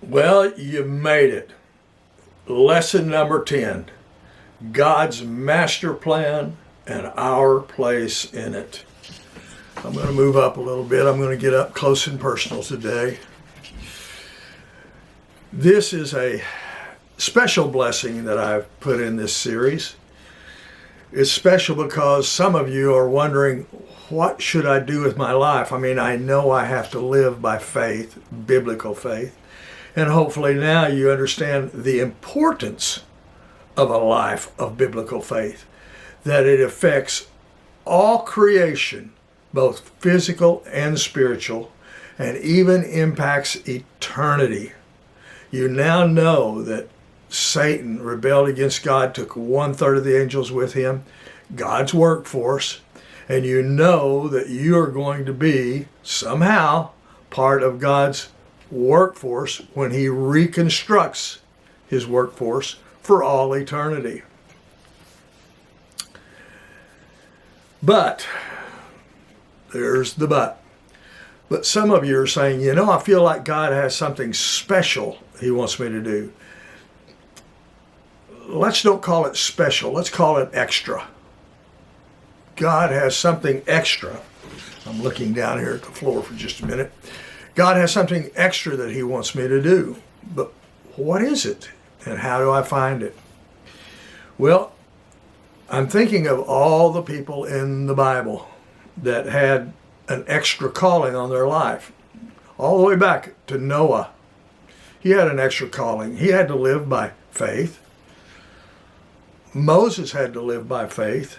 Well, you made it. Lesson number 10, God's master plan and our place in it. I'm going to move up a little bit. I'm going to get up close and personal today. This is a special blessing that I've put in this series. It's special because some of you are wondering, what should I do with my life? I mean, I know I have to live by faith, biblical faith. And hopefully now you understand the importance of a life of biblical faith, that it affects all creation, both physical and spiritual, and even impacts eternity. You now know that Satan rebelled against God, took 1/3 of the angels with him, God's workforce, and you know that you are going to be somehow part of God's workforce when he reconstructs his workforce for all eternity. But, there's the but. But some of you are saying, I feel like God has something special he wants me to do. Let's don't call it special. Let's call it extra. God has something extra. I'm looking down here at the floor for just a minute. God has something extra that he wants me to do. But what is it? And how do I find it? Well, I'm thinking of all the people in the Bible that had an extra calling on their life. All the way back to Noah. He had an extra calling. He had to live by faith. Moses had to live by faith.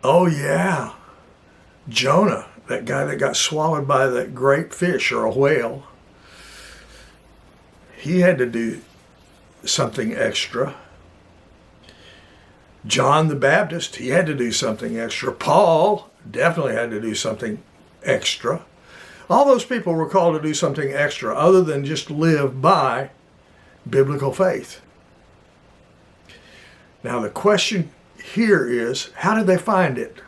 Oh yeah, Jonah, that guy that got swallowed by that great fish or a whale, he had to do something extra. John the Baptist, he had to do something extra. Paul definitely had to do something extra. All those people were called to do something extra other than just live by biblical faith. Now the question here is, how did they find it?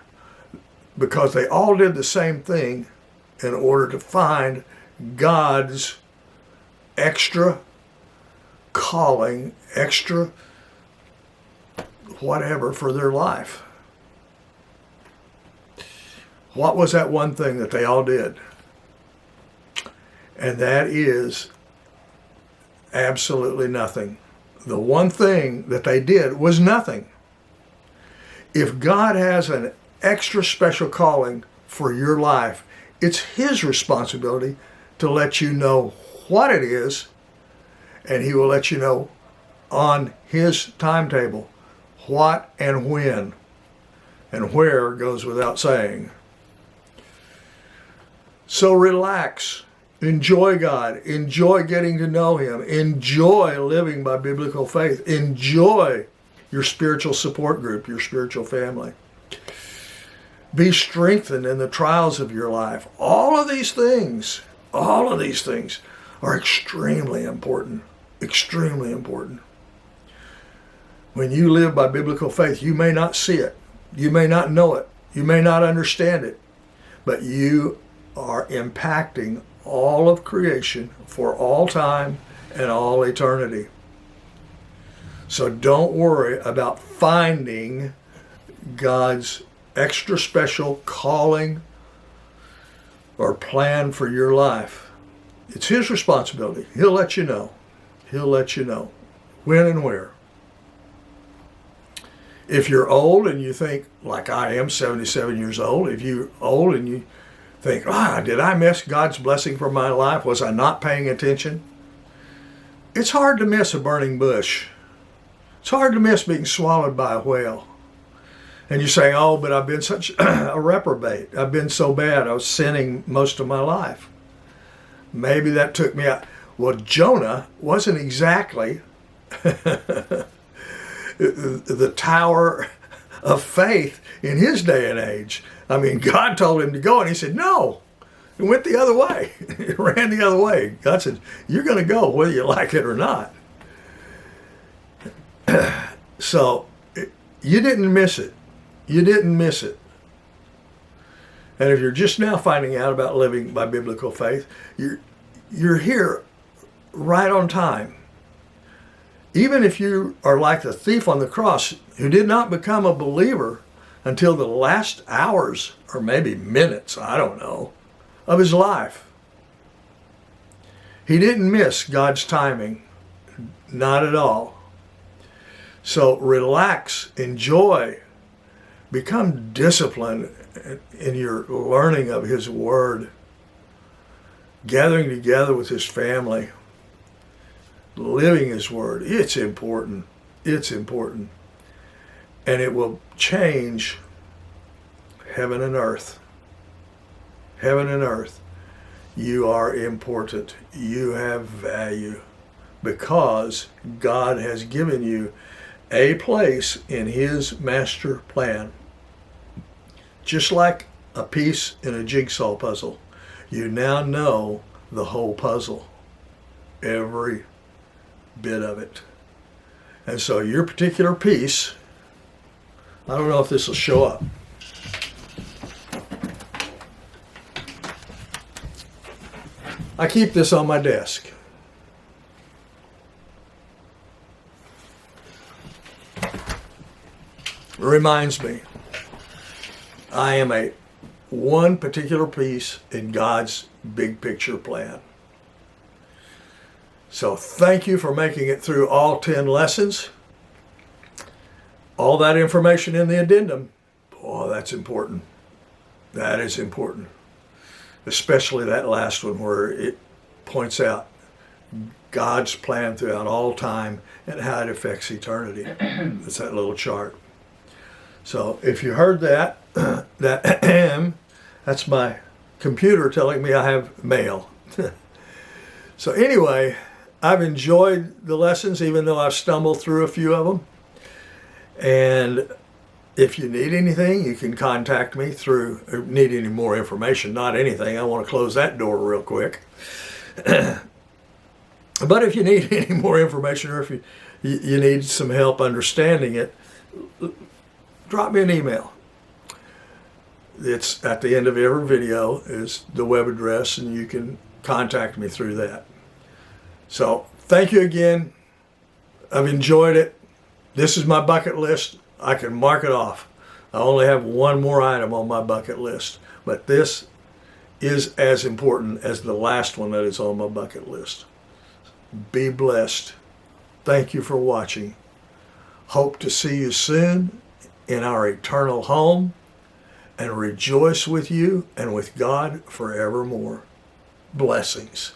Because they all did the same thing in order to find God's extra calling, extra whatever for their life. What was that one thing that they all did? And that is absolutely nothing. The one thing that they did was nothing. If God has an extra special calling for your life, it's his responsibility to let you know what it is, and he will let you know on his timetable what and when and where goes without saying. So relax. Enjoy God. Enjoy getting to know him. Enjoy living by biblical faith. Enjoy your spiritual support group, your spiritual family. Be strengthened in the trials of your life. All of these things are extremely important. Extremely important. When you live by biblical faith, you may not see it. You may not know it. You may not understand it. But you are impacting all of creation for all time and all eternity. So don't worry about finding God's extra special calling or plan for your life. It's his responsibility. He'll let you know. He'll let you know when and where. If you're old and you think, like I am, 77 years old, if you're old and you think, did I miss God's blessing for my life? Was I not paying attention? It's hard to miss a burning bush. It's hard to miss being swallowed by a whale. And you're saying, but I've been such a reprobate. I've been so bad. I was sinning most of my life. Maybe that took me out. Well, Jonah wasn't exactly the tower of faith in his day and age. I mean, God told him to go, and he said, no. He went the other way. He ran the other way. God said, you're going to go whether you like it or not. So you didn't miss it. You didn't miss it. And if you're just now finding out about living by biblical faith, you're here right on time. Even if you are like the thief on the cross who did not become a believer until the last hours or maybe minutes, I don't know, of his life. He didn't miss God's timing, not at all. So relax, enjoy, become disciplined in your learning of his word, gathering together with his family, living his word. It's important. It's important. And it will change heaven and earth. Heaven and earth. You are important. You have value because God has given you a place in his master plan. Just like a piece in a jigsaw puzzle, you now know the whole puzzle, every bit of it. And so your particular piece, I don't know if this will show up. I keep this on my desk. It reminds me, I am one particular piece in God's big picture plan. So thank you for making it through all 10 lessons. All that information in the addendum, oh, that's important. That is important. Especially that last one where it points out God's plan throughout all time and how it affects eternity. It's that little chart. So if you heard that, that's my computer telling me I have mail. So anyway, I've enjoyed the lessons, even though I've stumbled through a few of them. And if you need anything, you can contact me through, or need any more information, not anything. I want to close that door real quick. But if you need any more information, or if you need some help understanding it, drop me an email. It's at the end of every video is the web address, and you can contact me through that. So thank you again. I've enjoyed it. This is my bucket list. I can mark it off. I only have one more item on my bucket list, but this is as important as the last one that is on my bucket list. Be blessed. Thank you for watching. Hope to see you soon in our eternal home, and rejoice with you and with God forevermore. Blessings.